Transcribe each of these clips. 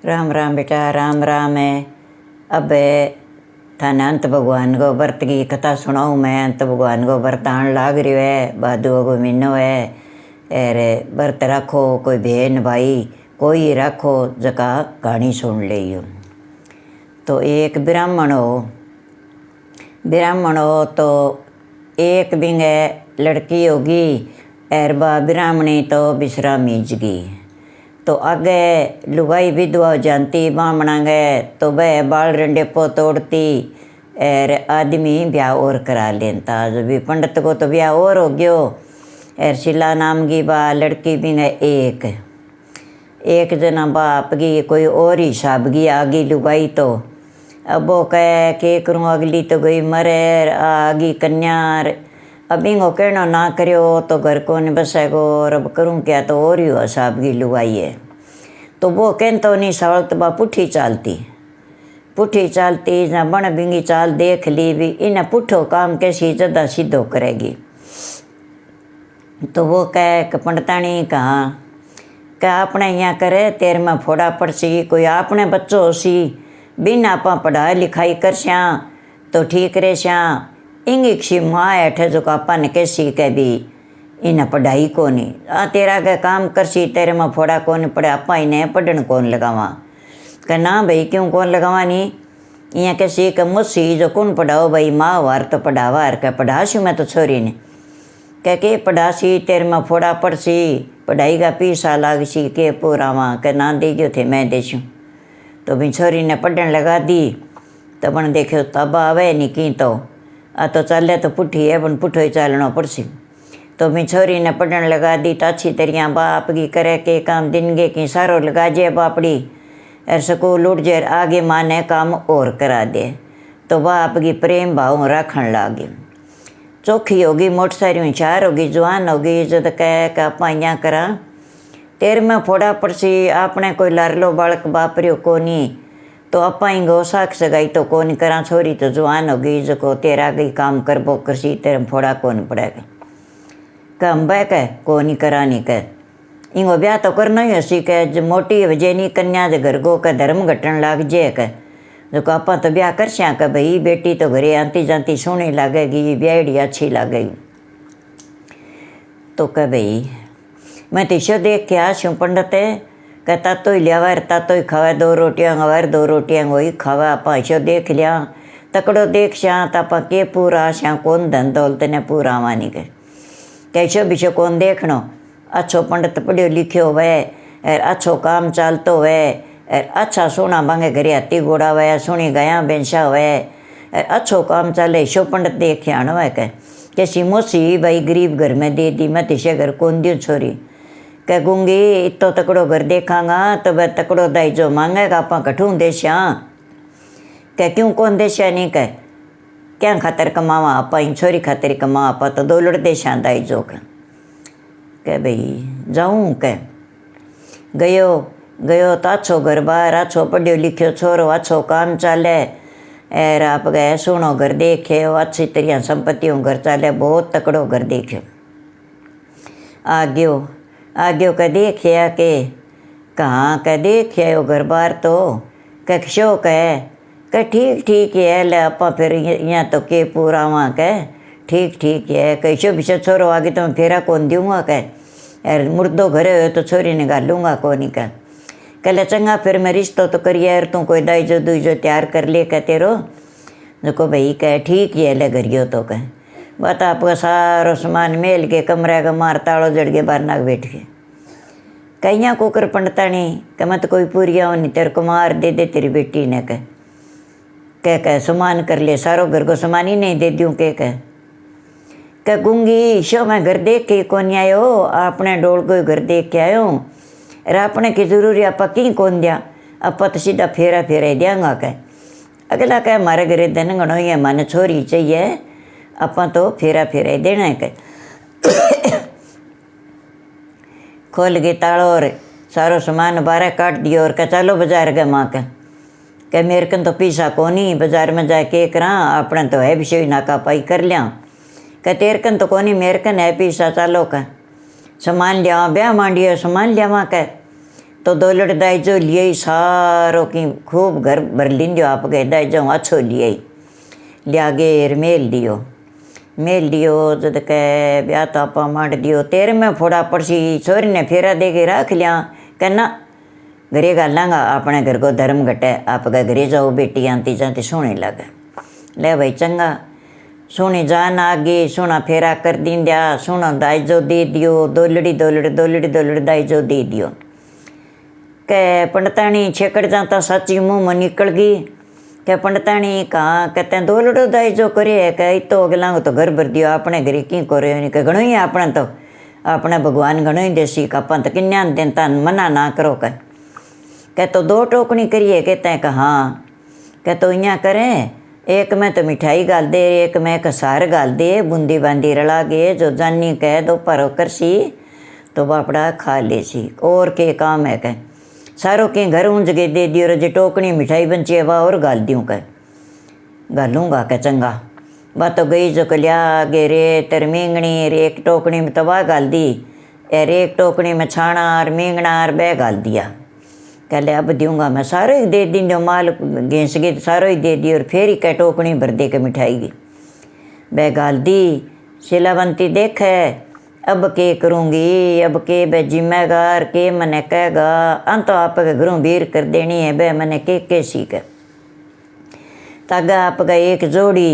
राम राम बेटा, राम राम है। अब थाने अंत भगवान को व्रत की कथा सुनाऊँ मैं। अंत भगवान को व्रत आन लाग रही है, भादुओ को महीनो है। अरे व्रत रखो, कोई बहन भाई कोई रखो, जका कहानी सुन लियो। तो एक ब्राह्मण हो तो एक बिंगे लड़की होगी, और बा ब्राह्मणी तो विश्राम मीजगी। तो आगे लुगाई विधवा हो जानती ब्राह्मणा गए तो वह बाल रंडेपो तोड़ती और आदमी ब्याह और करा लेता। जब भी पंडित को तो ब्याह और हो गयो। और शिला नाम की बा लड़की भी है एक जना बाप की कोई और हिसाब की आगी लुगाई। तो अब वो कहे के करूँ, अगली तो गई मरे, आगी कन्या। अब इनको कहना ना करो तो घर को नहीं बसेगो, और अब करूँ क्या, तो और ही हिसाब की लुगाई है। तो वो कहते नहीं सवाल तो बा पुठी चालती ना बन बिंगी चाल देख ली भी, इन्हें पुठो काम कैसी ज़्यादा सीधो करेगी। तो वो कह पंडितानी कहाँ क्या अपने यहाँ करे, तेरे में फोड़ा पड़सी, कोई अपने बच्चों हो सी बिन आप पढ़ाई लिखाई कर स्या तो ठीक रहे स्या। इंग्लिश माँ ऐठे जो आपा ने कैसी कह भी इन्हें पढ़ाई को नहीं, तेरा के काम करसी, तेरे में फोड़ा कौन पड़े, आपा इन्हें पढ़न कौन लगावा। कह ना भाई क्यों कौन लगावा नहीं, यहाँ कैसी कह मुझसी जो कौन पढ़ाओ भाई, माँ वार तो पढ़ावा हर कह पढ़ासी मैं तो छोरी ने। कह के पढ़ासी तेरे में फोड़ा पड़सी, पढ़ाई का पैसा लागसी के पूरावा। कह ना दे गयो थे मैं देशूँ। तो भी छोरी ने पढ़न लगा दी। तो बन देखो तब आवे नहीं की तो आ तो चले तो पुठी है, बन पुठो ही चालना पड़सी। तो भी छोरी ने पढ़न लगा दी तो अच्छी तरिया बाप की करे के काम दिनगे की सारो लगा जे बापड़ी, और स्कूल उठ जाए आगे माँ ने काम और करा दे। तो बाप की प्रेम भाव रखन लागी। चौखी होगी, मोटरसाइकिल चार होगी, जवान होगी, जब कह आप यहाँ करा तेर में फोड़ा पड़सी, आपने कोई लारलो बालक बापरियो को नहीं, तो अपा गो साख सगाई तो कौन करा। छोरी तो जवान होगी, जो तेरा गई काम कर बो करसी, तेरे में फोड़ा कौन पड़ेगा। कह अम्बा कह को नहीं करा नहीं कह, इंगो ब्याह तो करना ही हसी कह, जो मोटी वजनी कन्या जो घर को कह धर्म घटन लाग जे कह, जो आपा तो ब्याह कर स्या कह भाई बेटी तो घरे आती जाती सोहनी लागेगी, ब्याहड़ी अच्छी लागेगी। तो कह भाई मैं तो देख के आशूँ पंडित कहता तो ही लिया तातो ही खावा, दो रोटियाँ गवार दो रोटियाँ वही खावा। आप ऐसो देख लिया तकड़ो देख स्या तो आप के पूरा स्या कौन धन दौलत ने पूरा मानी के कैसो बिशो कौन देखनो। अच्छो पंडित पढ़ियो लिखियो वह, और अच्छो काम चालतो वह, और अच्छा सोना मांगे घरे हाथी घोड़ा वह, सोनी गया बेंसा वह, और अच्छो काम चाले शो पंडित देखे आना वह कह कैसी मोसी भाई गरीब घर में दे दी, मैं तिसे घर कौन दियो छोरी। कह गूंगी इतो तकड़ो घर देखांगा तो वह तकड़ो दाई जो मांगेगा आप कठूँ देश्या। कह क्यों कौन देश्या नहीं कह क्या खातर कमावा, आप इन छोरी खातिर कमावा, आप तो दो लड़ देश्या दाई जो कह भाई जाऊँ। कह गयो तो अच्छो घर बार, अच्छो पढ़ियो लिखियो छोरो, अच्छो काम चाले, और आप गए सुनो घर देखे, अच्छी तरह संपत्तियों घर चाले, बहुत तकड़ो घर देखे। आग्यो कह देखिया के कहाँ कह देखिया घर बार तो कह शो कह ठीक है ले आपा फिर यहाँ तो के पूरा वहाँ कह ठीक है कैसो बिशो छोरो आगे तो मैं फेरा कौन दूँगा कह, यार मुर्दो घरे हो तो छोरी ने गालूँगा कौन ही कहले चंगा फिर मैं रिश्तो तो करिए, यार तू कोई दाई जो दुई जो तैयार कर ले कह तेरो जो भाई कह ठीक है ले घरियो तो कह बात आपका सारो सामान मेल के कमरे का मार ताड़ो जड़ के बाहर नाक बैठ के कहीं कुकर पंडतानी कह मत कोई पूरिया हो नहीं तेरे को मार दे तेरी बेटी ने कह सामान कर ले, सारो घर को सामान ही नहीं दे दूँ कह गूंगी शो मैं घर देख के कौन आयो, आपने डोल को घर देख के आयो, अरे आपने की जरूरी आपा की कौन दिया, आपा तो सीधा फेरा देंगा कह। अगला कह हमारे घरे धन गणो ये माने छोरी चाहिए, आपा तो फेरा देना है कह। खोल के तालो और सारो सामान बारह काट दियो और कह चलो बाजार गए माँ कह मेरे कन तो पैसा को नहीं, बाजार में जाए के करा अपने तो है भी नाका पाई कर लिया। कह तेरे कन तो कोनी मेरे कन है पैसा, चलो कह सामान लिया ब्याह मांडियो सामान लिया कह। तो दौलत दाइजो लिए सारो की खूब घर भर लिंदो आप गए दाइजो अच्छो लिए लिया गेर मेल लियो जद के ब्याह तो आप मांड दियो 13वें फोड़ा पड़सी छोरी ने फेरा दे के रख लिया कहना घरे गालांगा अपने घर को धर्म घटे आपका घरे जाओ बेटी आंती जाती सोने लगे ले भाई चंगा सोनी जान आगे सोना फेरा कर दी दिया सोना दाइजो दे दियो दौलड़ी दाइजो दे दियो के पंडतानी छेकड़ जाता सच्ची मुँह में निकल गई के पंडतानी कहाँ कहते दौलड़ो दाइजो करे कह तो अगला तो घर भर दियो अपने घरे की करे नहीं कह घणो ही अपने तो अपने भगवान घणो ही देसी का पंत किन्या देता मना ना करो कह तो 2 टोकनी करिए कहते हैं कि हाँ कह तो इं करें एक में तो मिठाई गाल दे एक में कसार गाल दे बूंदी बांदी रला गे जो जानी कह दो पर करसी तो बापड़ा खा ले सी और के काम है कह सारों के घर ऊंज के दे दियो रजे टोकनी मिठाई बंची है वह और गाल दूँ कह गालूँगा कह चंगा वह तो गई जो कलिया गे रे तर मींगणी रे एक टोकनी में तो वह गाल दी और एक टोकनी में छाना और मींगना और बह गाल दिया कह ले अब दूँगा मैं सारो ही दे दी जो माल घेंस गई सारो ही दे दी और फिर ही कह टोकनी भर दे के मिठाई की बह गाल दी शिलावंती देख अब के करूँगी अब के बह जिम्मेदार के मने कहेगा अंत तो आपके घरों बीर कर देनी है बह मने के सीख तागा आपका एक जोड़ी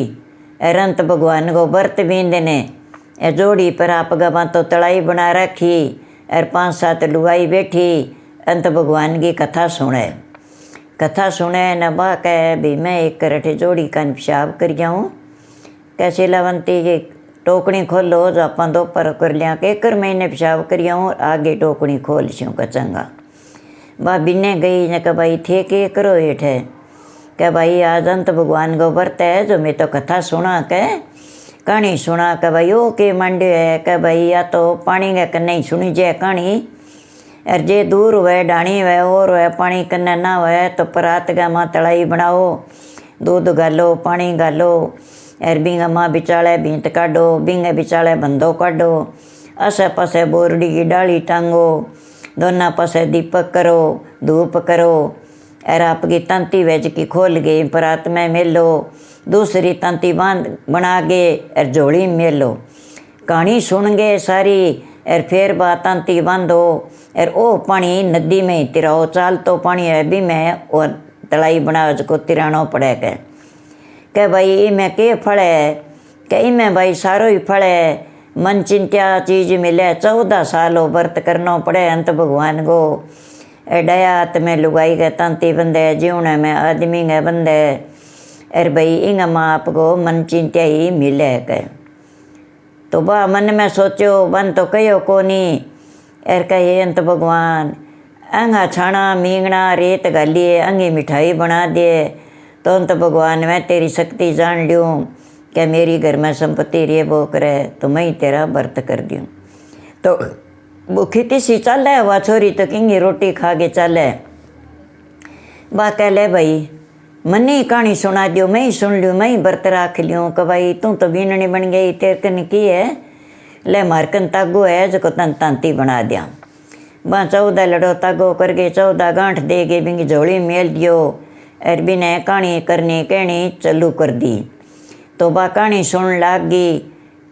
रंत भगवान को व्रत बींद ने जोड़ी पर आपका वहाँ तो तड़ाई बना रखी और 5-7 लुगाई बैठी अंत भगवान की कथा सुने न बा कह भी मैं एक करठे जोड़ी का पेशाब कर जाऊँ कैसे लवंती ये टोकनी खोलो जो आप 2 पर कर लिया के 1 महीने पेशाब कर जाऊँ आगे टोकनी खोल सूँ का चंगा बा बिने गई न कह भाई थे के करो हेठ है क्या भाई आज अंत भगवान को व्रत है जो मैं तो कथा सुना कह कहानी सुना कह भाई ओ के मांडे है कह भाई या तो पानी का नहीं सुनी जाए कहानी और जे दूर हुए डाणी हुए और हुए पानी कन्ने ना हुए तो परात का माँ तड़ाई बनाओ दूध गालो पानी गालो और बिंगा माँ बिचाले भींत काटो बिंगे बिचाले बंदो काटो आसे पासे बोरडी की डाली टांगो दोनों पासे दीपक करो धूप करो और आपकी तंती वेज की खोल गई परात में मेलो दूसरी तंती बांध बना गे और झोली मेलो कहानी सुन गे सारी और फिर बात तंती बांधो और ओ पानी नदी में ही तिराओ चाल तो पानी है भी में और तलाई बना उसको तिरानो पड़े कह भाई इमें के फल है कह इमें भाई सारो ही फल है मन चिंत्या चीज़ मिले 14 साल हो व्रत करना पड़े अंत भगवान को डयात में लुगाई के तंती बंदे जीवने में आदमी के बंदे अरे भाई इंग माँ आपको मन चिंत्या ही मिले कह तो बा मन में सोचो बन तो कहो कोनी एर कहे अंत भगवान अंगा छाना मींगना रेत गालिए अंगी मिठाई बना दे तो अंत भगवान मैं तेरी शक्ति जान लूँ क्या मेरी घर में संपत्ति रे वो करे तो मैं तेरा व्रत कर दूँ तो भूखी सी चल है वह छोरी तो किंगी रोटी खा के चल है बा कह ले भाई मनी ही कहानी सुना दियो मैं ही सुन लूँ मैं ही व्रत रख लूँ कि भाई तू तो बीननी बन गई तेरे कन की है ले मारकन तागो है जो तन तांती बना दिया बा 14 लड़ो तागो करके 14 गांठ दे के बिंगी झोली मेल दियो और बिने कहानी करनी कहनी चालू कर दी तो बा कहानी सुन लाग गई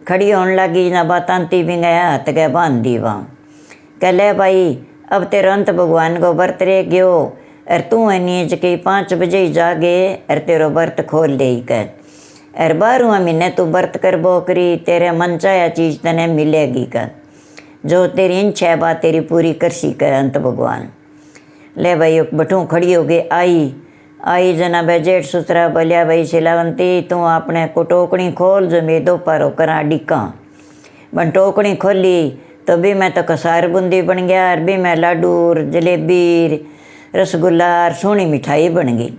खड़ी होने लगी ना बा तांती बिंगे हाथ के बांध दी वहाँ कह ले भाई अब तेरे अंत भगवान को व्रत रह गयो और तू है नीच के 5 बजे ही जागे और तेरो व्रत खोल ले कर और 12वां महीने तू व्रत कर बोकरी तेरे मन चाया चीज़ तने मिलेगी कर जो तेरी इच्छा है बात तेरी पूरी कर सी कर अंत भगवान ले भाई बठू खड़ी हो गई आई जना भाई जेठ सुतरा बोलिया भाई शिलावंती तू अपने को टोकनी खोल जो मैं 2 पारो करा डिका बन टोकनी खोली तो भी मैं तो कसार बूंदी बन गया और भी मैं लाडू जलेबी रसगुल्ला और सोनी मिठाई बन गई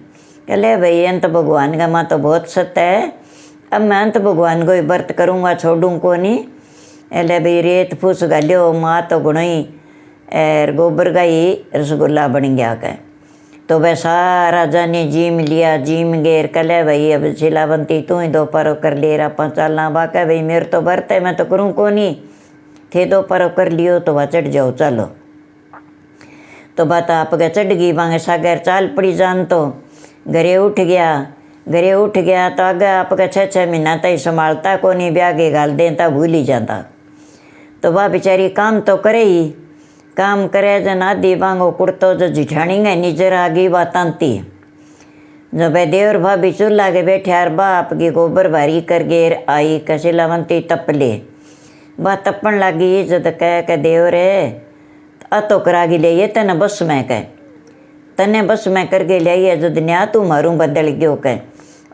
कह ले भाई अंत भगवान का माँ तो बहुत सत्य है अब मैं अंत भगवान को ही व्रत करूँगा छोड़ूँ को नहीं एले भाई रेत फूस गालियो माँ तो गुणई और गोबर का ही रसगुल्ला बन गया कह तो वह सारा जाने जीम लिया जीम गेर कले भाई अब शिलावंती तू ही 2 पारो कर ले रहा चलना बाका भाई मेरे तो व्रत है मैं तो करूँ को नहीं थे 2 पारो कर लियो तो वह चढ़ जाओ चलो तो बात आपके चढ़ गई बांगे सागर चाल पड़ी जान तो घरे उठ गया तो आगे आपका 6 महीना तक संभालता को नहीं ब्याह के गाल देता भूल ही जाता। तो वह बेचारी काम तो करे ही, काम करे जन आदि बांगो कुड़तो जो जिठानी गए निजर आ गई बात आंती। जब देवर भाभी चूल्हा के बैठे यार बाप की गोबर भारी कर गेर आई कसी लवंती तपले बा तपन लगी जद कह देवर अतो करा गी ले तने बस में कह तने बस में करके लिया जद न्या तू मारूं बदल गयो कह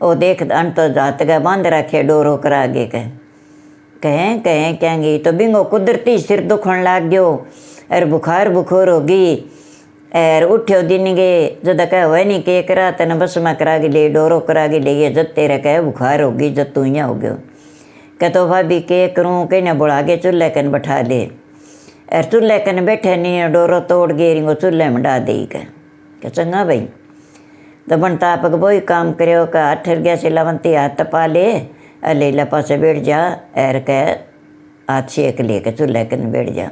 ओ देख अंत तो जात गए बांध रखे डोरो करा गे कहें कहेंगी तो बिंगो कुदरती सिर दुखन लाग गयो अर बुखार होगी एर उठ्यो दिन गे जद कह वह नहीं के करा तने बस में करा गे ले डोरो करा गे ले जद तेरे कह बुखार होगी जद तू यहाँ हो गयो कह तो भाभी के करूँ कहने बुढ़ा के चूल्हे कन बैठा ले एर चूल्हे कन बैठे नहीं डोरो तोड़ गे रिंगो चूल्हे में डा दे कह चंगा भाई तो बनता आप वही काम करो का 8 गया से लवंती हाथ पा ले अले लपा से बैठ जा एर कह हाथ सेक ले के चूल्हे कन बैठ जा।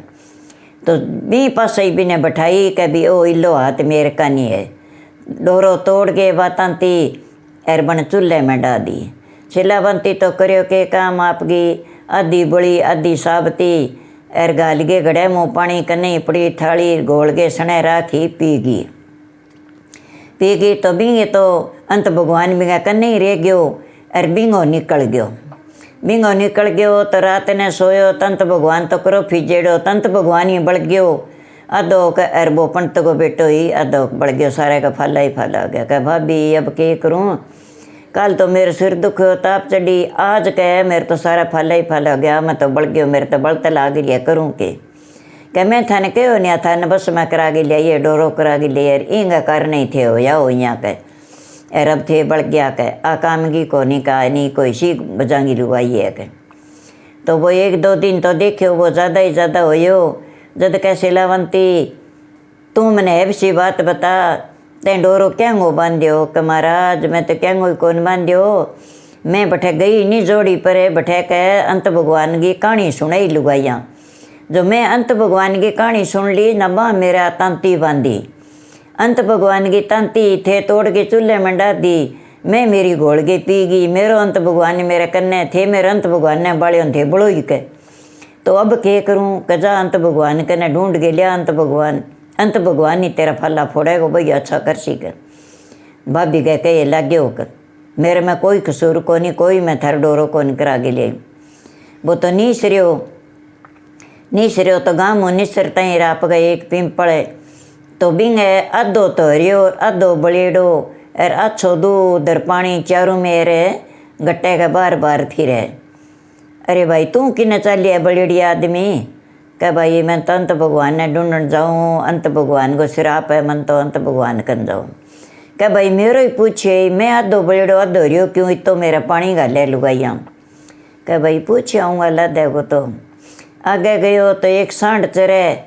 तो भी पास ही भी ने बैठाई कभी ओ इलो हाथ मेरे का नहीं है डोरो तोड़ के बातांती एर बन चूल्हे में डा दी सिलावंती तो करियो के काम आपकी आधी बड़ी आधी साबती एर गाल गे गड़े मुँह पानी कन्नी पड़ी थाली घोल के सने राखी पी गई तो बिंगे तो अंत भगवान बिंगा कन्नी रह गयो एर बिंगो निकल गयो तो रात ने सोयो तंत भगवान तो करो फिजेड़ो तंत भगवान ही बढ़ गयो अदो का अरबो पंत को बेटो ही अदो बढ़ गयो सारे का फाला ही फाला हो गया कह भाभी अब के करूँ कल तो मेरे सिर दुखो ताप चढ़ी आज कह मेरे तो सारा फाला ही फाला हो गया मैं तो बढ़ गयो मेरे तो बढ़ते लाग लिया करूँ के कह मैं थाने कहो नहीं थाने बस मैं करा के लिया ये डोरो करा के लिया इंगा कर नहीं थे हो या हो यहाँ कह एर अब थे बढ़ गया कह आ काम की को नहीं कहा नहीं कोई सी बजांगी लुगाई है कह तो वो 1-2 दिन तो देखो वो ज़्यादा ही ज़्यादा हो जद कैसे लावंती तू मैंने ऐसी बात बता तें डोरो क्या गो बांध्यो कि महाराज मैं तो क्या गो कौन बांध्यो मैं बठे गई नहीं जोड़ी पर बठे कह अंत भगवान की कहानी सुनाई लुगाइया जो मैं अंत भगवान की कहानी सुन ली नबा मेरा तांती बांधी अंत भगवान की तांती थे तोड़ के चूल्हे में डाल दी मैं मेरी घोल के पी गई मेरो अंत भगवान मेरे कन्ने थे मेरे अंत भगवान ने बाड़ियों थे बड़ो ही के तो अब के करूँ कजा अंत भगवान कन्ने ढूंढ के लिया अंत भगवान ही तेरा फला फोड़ेगा भाई अच्छा कर सी कर भाभी कह लागे होकर मेरे में कोई कसूर को नहीं कोई मैं थर डोरो को नहीं करा के लिए वो तो नीसरियो तो गाँव निसरता ही राप गए एक पिंपल तो बिंग अद्धो तो हरियो अद्धो बलेडो और अच्छो दूध पानी चारों मेरे गट्टे का बार फिरे अरे भाई तू किन्ने चलिए बलेड़ी आदमी कह भाई मैं तो अंत भगवान ने ढूंढन जाऊँ अंत भगवान को सिराप है मन तो अंत भगवान कन जाऊँ कह भाई मेरो ही पूछे मैं अद्धो बलेडो अद्धो हरियो क्यों तो मेरा पानी गाले लुगाइया कह भाई पूछे आऊँगा ला देखो तो आगे गयो तो एक सांड चरे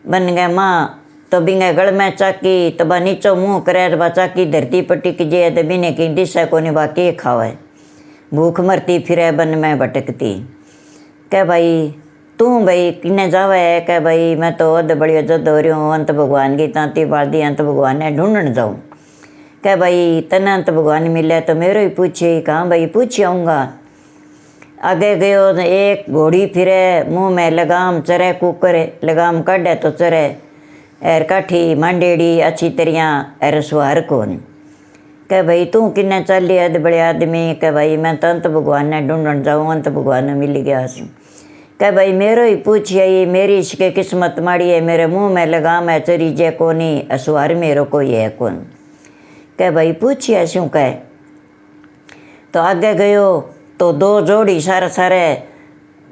बन गए माँ तो बिंगे गल में चाकी तो बा नीचो मुँह करे तो बा चाकी धरती पर टिक जाए तो बिने की दिशा को नहीं बा के खावे भूख मरती फिरे बन में भटकती कह भाई तू भाई किन्ने जावे है कह भाई मैं तो अद बड़ी जद हो रही हूँ अंत भगवान की तांती बाल दी अंत भगवान ने ढूंढन जाऊँ कह भाई तने अंत भगवान मिले तो मेरे ही पूछे कहाँ भाई पूछ आऊँगा आगे गयो तो एक घोड़ी फिरे मुँह में लगाम चरे कुकर लगाम काढ़े तो चरे एर काठी मांडेड़ी अच्छी तरिया एर सुहार कौन कह भाई तू किन्ने चली अद बड़े आदमी कह भाई मैं तो अंत भगवान ने ढूंढन जाऊँ अंत भगवान ने मिल गया कह भाई मेरो ही पूछिए मेरी इसके किस्मत माड़ी है मेरे मुँह में लगाम है चरी जे कोनी असुहार मेरो कोई है कौन कह भाई पूछिए शू कह तो आगे गयो तो 2 जोड़ी सारे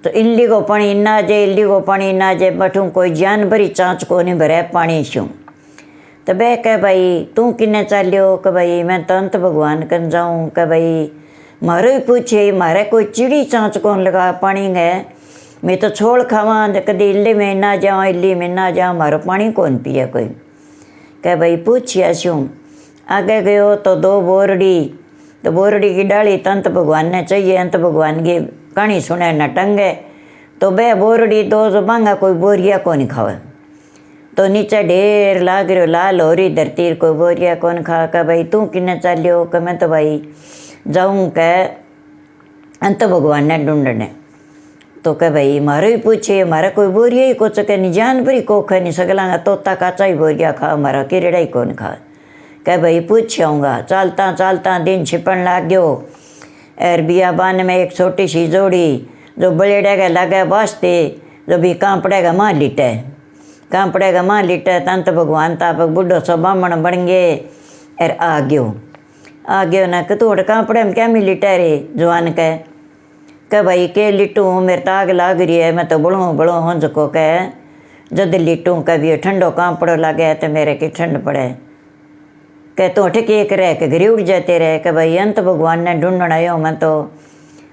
तो इल्ली को पानी ना जे बठूँ कोई जान भरी चाँच को नहीं भरे पानी शूँ तो बह कह भाई तू किन्ने चलियो कह भाई मैं तो अंत भगवान कन जाऊँ कह भाई मारो ही पूछे मारे कोई चिड़ी चाँच कौन लगा पानी गए मैं तो छोड़ खावा कदी इल्ली में ना जाऊँ मारो पानी कौन पिए कोई कह भाई पूछिए शूँ आगे गयो तो 2 बोरड़ी की डाली तो अंत भगवान ने चाहिए अंत भगवान की कहानी सुने न टंगे तो बे बोरड़ी 2 जो मांगा कोई बोरिया को नहीं खावे तो नीचे ढेर लाग रहो लाल हो रही धरती कोई बोरिया कौन खा का भाई तू किन्ने चालियो कि मैं तो भाई जाऊँ कह अंत भगवान ने ढूंढने। तो कह भाई मारो ही पूछे हमारा कोई बोरिया ही को चके नहीं जान भरी को खा नहीं सकला तोता काचा ही बोरिया खा हमारा किरड़ा ही कौन खा। कह भाई पूछ आऊँगा। चलता चलता दिन छिपन लाग गयो। और बियाबान में एक छोटी सी जोड़ी जो बलेड़ेगा लगे वास्ते जो भी कांपड़ेगा माँ लिटे कांपड़ेगा माँ लिटे तंत भगवान तापक बुढ़ो सो बामण बन गए। और आ गयो ना कि तू कांपड़े में क्या मिली टेरे जवान कह भाई के लिटूँ मेरे ताग लाग रही है मैं तो बड़ो हंज को कह जद लिटूँ कभी ठंडो कांपड़ो लागे तो मेरे की ठंड पड़े। कह तो ठिक एक रह के घरी उड़ जाते रहे कि भाई अंत भगवान ने ढूंढन आयो मैं तो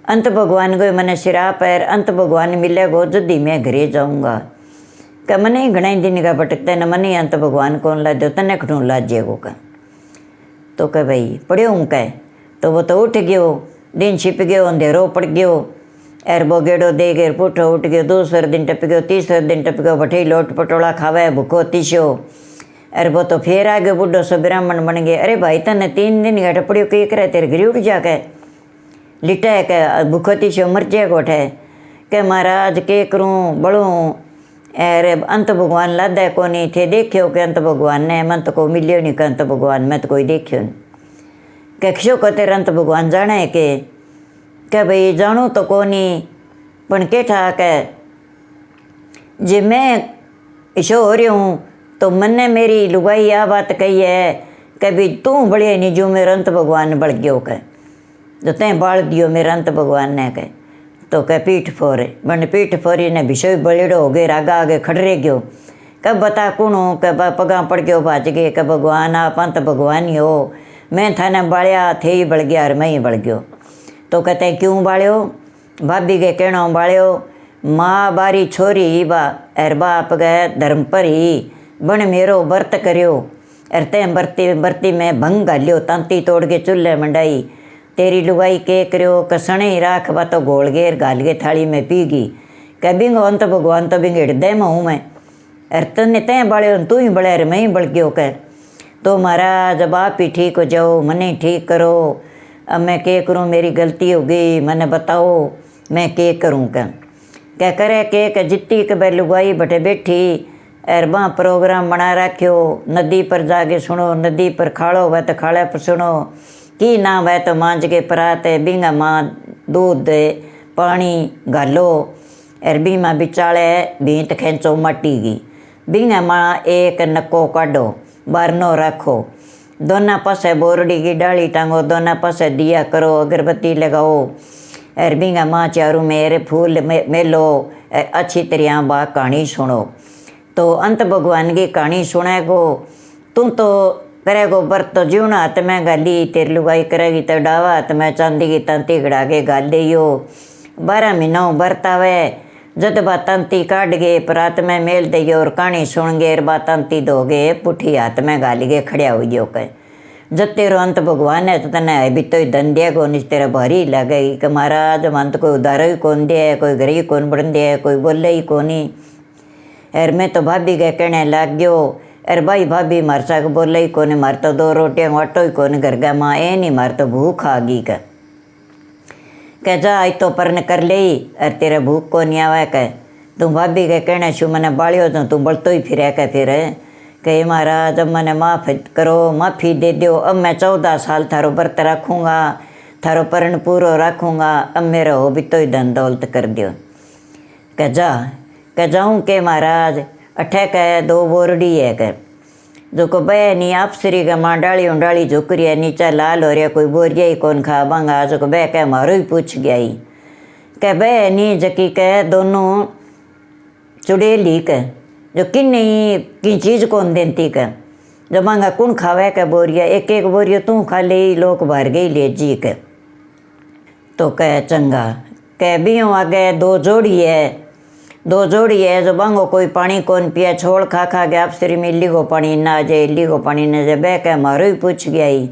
अंत भगवान को मैंने सिराप है अंत भगवान मिलेगो जदी मैं घरे जाऊँगा। कह मने ही घना दिन का भटकते न मने अंत भगवान कौन ला दो तने खटूँ लाजेगो का। तो कह भाई पढ़ियो हूँ कह तो वो तो उठ गयो दिन छिप गयो अंधेरो पड़ गयो। एर वो गेड़ो दे गए पुठो उठ गयो दूसरे दिन टप गयो तीसरे दिन टप गयो बठे लोट पटोला खावे भूखो तीसो। अरे वो तो फिर आ गयो बुढ़ो सो ब्राह्मण बन गए। अरे भाई तने 3 दिन का टपड़ियो के करे तेरे घरी उठ जाके लिटा है के भूखो तीसो मर जाए गोठे के महाराज के करूँ बड़ूँ। अरे अंत भगवान लादा कोनी थे देखियो के अंत भगवान ने मन तो को मिलियो नहीं कि अंत भगवान मैं तो कोई देखियो नहीं। कहो को तेरे अंत भगवान जाने के भाई जाणू तो कोनी पण के ठाक है जे मैं इशो हो रही हूँ तो मन्ने मेरी लुगाई आ बात कही है कि भी तू बड़े नहीं जो मेरा अंत भगवान बढ़ गयो कह जो तें बाल दियो मेरा अंत भगवान ने कह। तो कह पीठ फोरे बन पीठ फोरी ने विषय बड़ेड़ो हो गए आगा आगे खड़रे गयो। कब बता कौन हो कह पगा पड़ गयो भाज गए कह भगवान आप अंत भगवान ही हो मैं थाने बाड़िया थे ही बढ़ गया और मैं ही बढ़ गयो। तो कहते क्यों बाड़ियो भाभी के कहना बाड़ियो माँ बारी छोरी ही बा अर बाप गए धर्म पर ही बन मेरो व्रत करियो अर तें बरती में भंग घालियो तांती तोड़ के चूल्हे मंडाई तेरी लुगाई के करियो कसणे ही राख बा तो घोल गेर घाल के थाली में पीगी कह बिंगो अंत भगवान तो बिंग हृदय में हूँ मैं अर तने तें बाड़ियो तू ही बड़े अर मैं ही बढ़ गयो कह। तो महाराज जब आप ही ठीक हो जाओ मने ठीक करो अब मैं क्या करूँ मेरी गलती हो गई मैंने बताओ मैं क्या करूँ क्या करे के जितनी के भाई लुगाई बटे बैठी और वहाँ प्रोग्राम बना रखियो नदी पर जाके सुनो नदी पर खाड़ो वह तो खाड़े पर सुनो की ना वह तो मांझ के परात है बिंगा माँ दूध पानी घालो और बीमा बिचाले भींत खेचो मटी गई बिंगा माँ एक नक्को काढ़ो बारनो रखो दोना पासे बोरड़ी की डाली टांगो दोना पासे दिया करो अगरबत्ती लगाओ और बिंगा माँ चारू मेरे फूल मेलो अच्छी तरह बा कहानी सुनो। तो अंत भगवान की कहानी सुनेगो तू तो करेगो व्रत तो जीवना हाथ में गाली तेरी लुगाई करेगी तो डावा हाथ में चांदी की तंती गड़ा के गाल दियो 12 महीनों व्रत आवे जद बात तंती काट गए परात में मेल दियो और कहानी सुन गए बात तंती दोगे पुठी हाथ में गाली के खड़िया हो गयो कह जब तेरो अंत भगवान है तो तने भी तो धन दिया को नहीं तेरा भारी लगेगी कि महाराज मन तो कोई उधारो ही कौन दिया है कोई गरीब कौन बढ़ दिया है कोई बोले ही कौन ही। और मैं तो भाभी के कहने लग गयो अरे भाई भाभी मार सा बोले ही कौन मार तो 2 रोटियाँ आटो ही कौन घर गया माँ ए नहीं मार तो भूख आ गई कह जा आज तो परन कर ले अरे तेरा भूख को नहीं आवा कह तू भाभी के कहने शू मैंने बालियो तो तू बढ़तो ही फिर कहे महाराज अब मैंने माफ़ करो माफ़ी दे दो अब मैं 14 साल थारो व्रत रखूँगा थारो परण पूरो रखूँगा अब मेरा हो भी तो ही धन दौलत कर दियो। कह जाऊँ के महाराज अठे कह 2 बोरड़ी है कह जो को बह नहीं आप श्री का माँ डाली उंडाली झुक रही है नीचा लाल हो रहा कोई बोरिया ही कौन खा बांगा जो को बह कह मारो ही पूछ गया ही कह बह नहीं जकी कह दोनों चुड़ेली कह जो किन नहीं की चीज़ कौन देती कह जो मांगा कौन खावे कह बोरिया एक बोरिया तू खा ले लोग भर गई ले जी कह। तो कह चंगा कह बियों आगे 2 जोड़ी है जो बांगो कोई पानी कौन पिया छोड़ खा के आप श्री में इल्ली को पानी ना आ जाए इल्ली को पानी न जाए बह कह मारो ही पूछ गया ही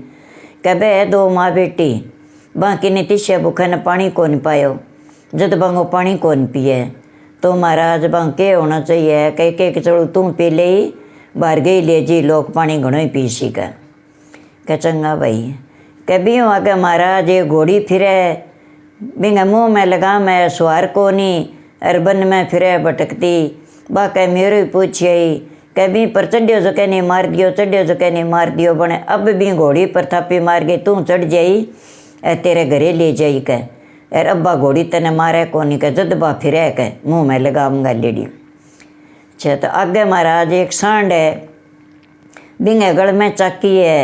कह बह 2 माँ बेटी बाकी ने तिस्या भूखा ने पानी कौन पायो जद बांगो पानी कौन पिए तो महाराज बांग के होना चाहिए कह के चलो तू पी ले बाहर गई ले जी लोग पानी घणो ही पी सी के चंगा भाई के बियो आगे महाराज ये घोड़ी फिरे बिंगे मुँह में लगा मैं सवार को नहीं अर बन में फिरे भटकती बा कह मेरो ही पूछिए कह भी पर चढ़ियो जो नहीं मार दियो चढ़ियो जो नहीं मार दियो बने अब भी घोड़ी पर थापी मार गई तू चढ़ जाई तेरे घरे ले जाई कह अर अब्बा घोड़ी तने मारे कोनी कह जद बा फिरे कह मुँह में लगाऊंगा लेडी। अच्छा तो आगे महाराज एक सांड है बिंगे गल में चाकी है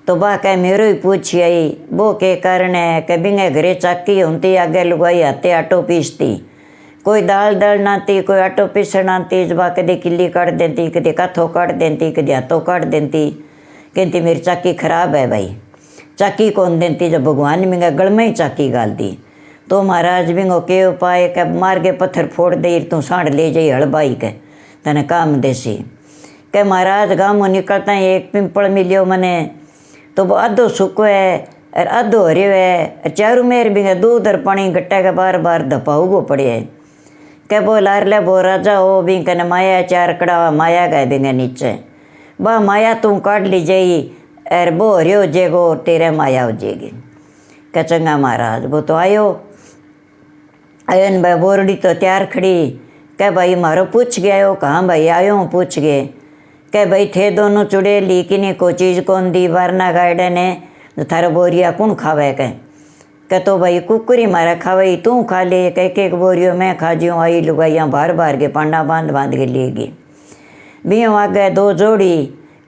तो बा कह मेरो ही पूछी आई वो के कारण है कह बिंगे घरे चाकी होती आगे लुगाई हाथे आटो पीसती कोई दाल दलनाती कोई आटो पीसनाती बा कदे किली काट देती कदे काथो काट देती कदे हाथों काट देती कहती मेरी चाकी खराब है भाई चाकी कौन देती जब भगवान बिंगा गल में ही चाकी गाल दी तो महाराज बिंगो के उपाय के मार के पत्थर फोड़ दे तू सांड ले जाई हड़बाई के तने काम देसी के महाराज गाँव निकलता है एक पिंपल मिलियो मने तो वो आधो सुको है और आधो हरियो है चारू मेर बिंगे दूध और पानी गट्टा के बार बार धपाऊगो पड़े है के वो लार ले वो राजा हो बिंग कने माया चार कड़ावा माया गए बिंगे नीचे बा माया तू काट ली जाई और वो हरियो जेगो तेरे माया हो जेगी के चंगा महाराज वो तो आयो आयन भाई बोरड़ी तो तैयार खड़ी कह भाई मारो पूछ गया हो कहाँ भाई आयो हूँ पूछ गए कह भाई थे दोनों चुड़ैली कि नहीं कोई चीज़ कौन दी वारना गाइडे ने थारा बोरिया कौन खावे कह तो भाई कुकुरी मारा खावे तू खा ले कह एक बोरियो मैं खा जियो आई लुगाइयाँ बार बार के पांडा बांध बांध के लेगी बियो आ गए दो जोड़ी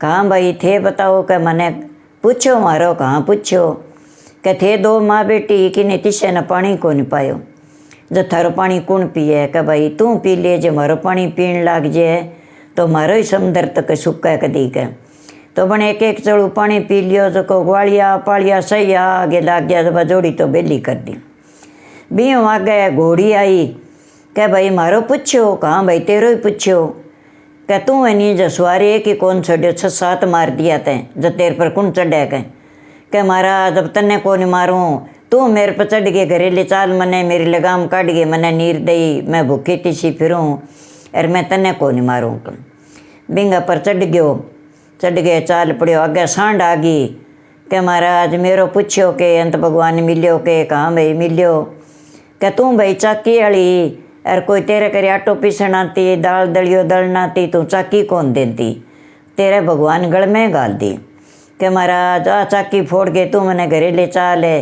कहाँ भाई थे बताओ कह मैंने पूछो मारो कहाँ पूछो कह थे दो माँ बेटी कि नहीं तिसे न पानी को नहीं पायो जब थारो पानी कौन पिए कह भाई तू पी ले जो मारो पानी पीण लाग जाए तो मारो ही समुद्र तक सुक्का कदी के तो बने एक एक चढ़ू पानी पी लियो जो को ग्वालिया पालिया सही आगे लाग गया जब जोड़ी तो बेली कर दी बियो आ गए घोड़ी आई कह भाई मारो पूछो कहाँ भाई तेरो ही पूछो कह तू है नहीं जो सवारी कि कौन छो 6-7 मार दिया तैं जब तेरे पर कौन चढ़े कह महाराज जब तन्ने को नहीं मारूँ तू मेरे पर चढ़ गए घरे ले चाल मने मेरी लगाम काट गए मने नीर दई मैं भूखी टिसी फिरूँ और मैं तन्ने को नहीं मारूँ बिंगा पर चढ़ गए चाल पड़ियो आगे सांड आ गई के महाराज मेरो पूछो के अंत भगवान मिलियो के कहाँ भाई मिलियो के तू भाई चाकी वाली और कोई तेरे करे आटो पीसण आती दाल दलियो दलनाती तू चाकी कौन देती तेरे भगवान गल में गाल दी के महाराज आ चाकी फोड़ के तू मने घरे ले चाल है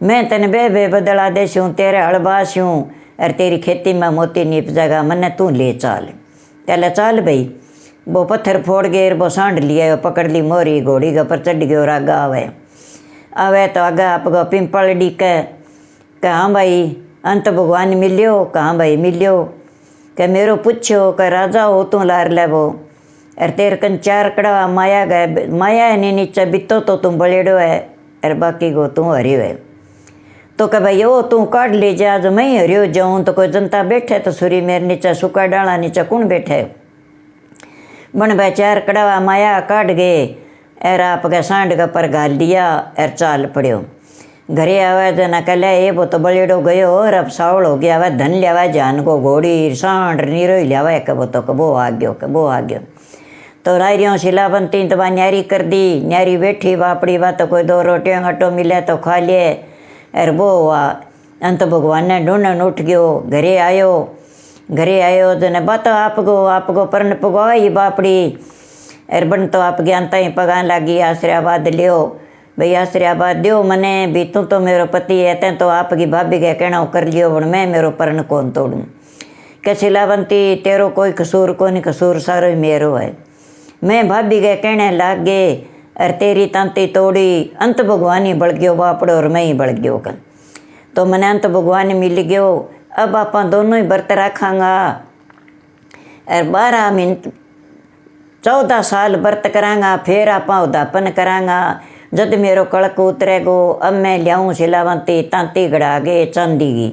मैं तने बे बदला देसूँ तेरे हड़बासूँ और तेरी खेती में मोती निप जाएगा मने तू ले चाल कहला चाल भाई वो पत्थर फोड़ गए वो सांड लिया पकड़ ली मोरी घोड़ी के ऊपर चढ़ गयो और आगा आवे तो आगा आपको पिंपल डीके हाँ भाई अंत भगवान मिलियो कहाँ भाई मिलियो कह मेरो पूछो कह राजा हो तू लार ले वो और तेरे कन 4 कड़ा माया गए माया है नहीं नीचे बितो तो तुम बलेड़ो है और बाकी को तू हरियो है तो कह भाई ओ तू काट ले जा जो मैं हरियो जाऊँ तो कोई जनता बैठे तो सूरी मेरे नीचे सूखा डाला नीचे कौन बैठे बन भाई 4 कड़ावा माया काट गए और आपके सांड का पर गाल दिया और चाल पड़ियो घरे आवे जना कह ये वो तो बलेड़ो गयो और अब सावल हो गया धन लिया जान को घोड़ी सांड नीरो ही लिया कबो तो कबो आ गयो तो रायरियों शिलाबंती तो न्यारी कर दी न्यारी बैठी बापड़ी बा तो कोई 2 रोटियाँ आटो मिले तो खा लिए और वो अंत भगवान ने ढूंढन उठ गयो घरे आयो जने बात आपको परण पगवाई बापड़ी और बन तो आप ज्ञानता ही पगान लगी आश्रयाबाद लियो भाई आश्रयाबाद दियो मने भी तू तो मेरो पति है तें तो आपकी भाभी के कहना कर लियो बन मैं मेरो परण कौन तोड़ूँ के शिलावंती तेरो कोई कसूर कोनी कसूर सारो ही मेरो है मैं भाभी के कहने लाग गए और तेरी तांती तोड़ी अंत भगवान ही बढ़ गयो बापड़ो और मैं ही बढ़ गयो कर तो मैंने अंत भगवान मिल गयो अब आप दोनों ही व्रत रखांगा और 12 मिनट 14 साल व्रत करांगा फिर आप उदापन करांगा जद मेरो कड़क उतरेगो अब मैं लियाऊँ शिलावंती तांती गड़ा गे चांदी की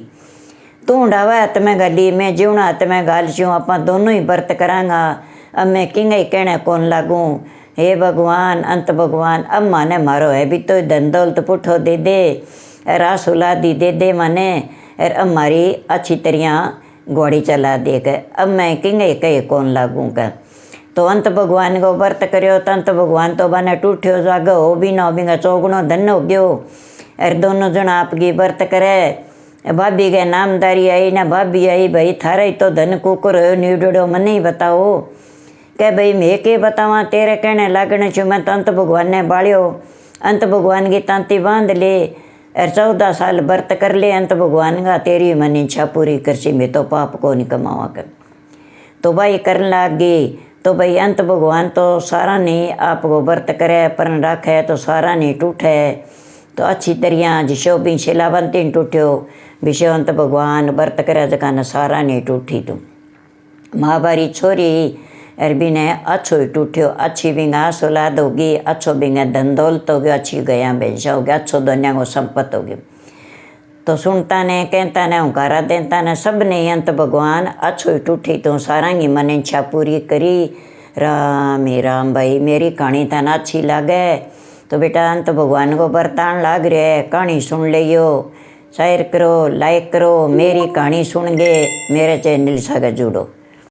तू डावा हाथ में गाली मैं जीवना हाथ में गाल छूँ आप दोनों ही व्रत करांगा अब मैं किंगे कहने कौन लागूँ हे भगवान अंत भगवान अब माने मारो है भी तो धन दौलत पुठो दे दे रास औलादी दे माने और अब मारी अच्छी तरह घोड़ी चला दे के अब मैं किंगे कहे कौन लागूँ का तो अंत भगवान को व्रत करो तो अंत भगवान तो बने टूठ्यो जाग हो भी ना बिंगा चौगुणो धन हो गयो। अरे दोनों जन आपकी व्रत करे। भाभी के नामदारी आई ना भाभी आई भाई थारा ही तो धन कुकुर हो न्यूडो मन ही बताओ के भाई मैं के बतावा तेरे कहने लागने छू मैं तो अंत भगवान ने बाड़ियो अंत भगवान की तांती बांध ले और 14 साल व्रत कर ले अंत भगवान का तेरी मन इच्छा पूरी करसी मैं तो पाप को नहीं कमावा कर। तो भाई करने लाग गई तो भाई अंत भगवान तो सारा नहीं आपको व्रत करे पर रखे तो सारा नहीं टूटे। तो अच्छी तरह जिसो भी शिलावंती टूट्यो विषय अंत भगवान व्रत करे जका सारा नहीं टूटी। तो महाबारी छोरी अरबी ने अच्छो ही टूट्यो अच्छी बिंगा औलाद होगी अच्छो बिंगा धन दौलत हो गया अच्छी गया बेचा हो गया अच्छो दुनिया को संपत हो गई। तो सुनता ने कहता ने हुकारा देता ने सब ने अंत भगवान अच्छो ही टूटी तो सारा की मन इच्छा पूरी करी। राम ही राम भाई मेरी कहानी तन अच्छी लागे तो बेटा अंत भगवान को बरतान लाग रहे है कहानी सुन लियो शेयर करो लाइक करो मेरी कहानी सुन गए मेरे चैनल से जुड़ो।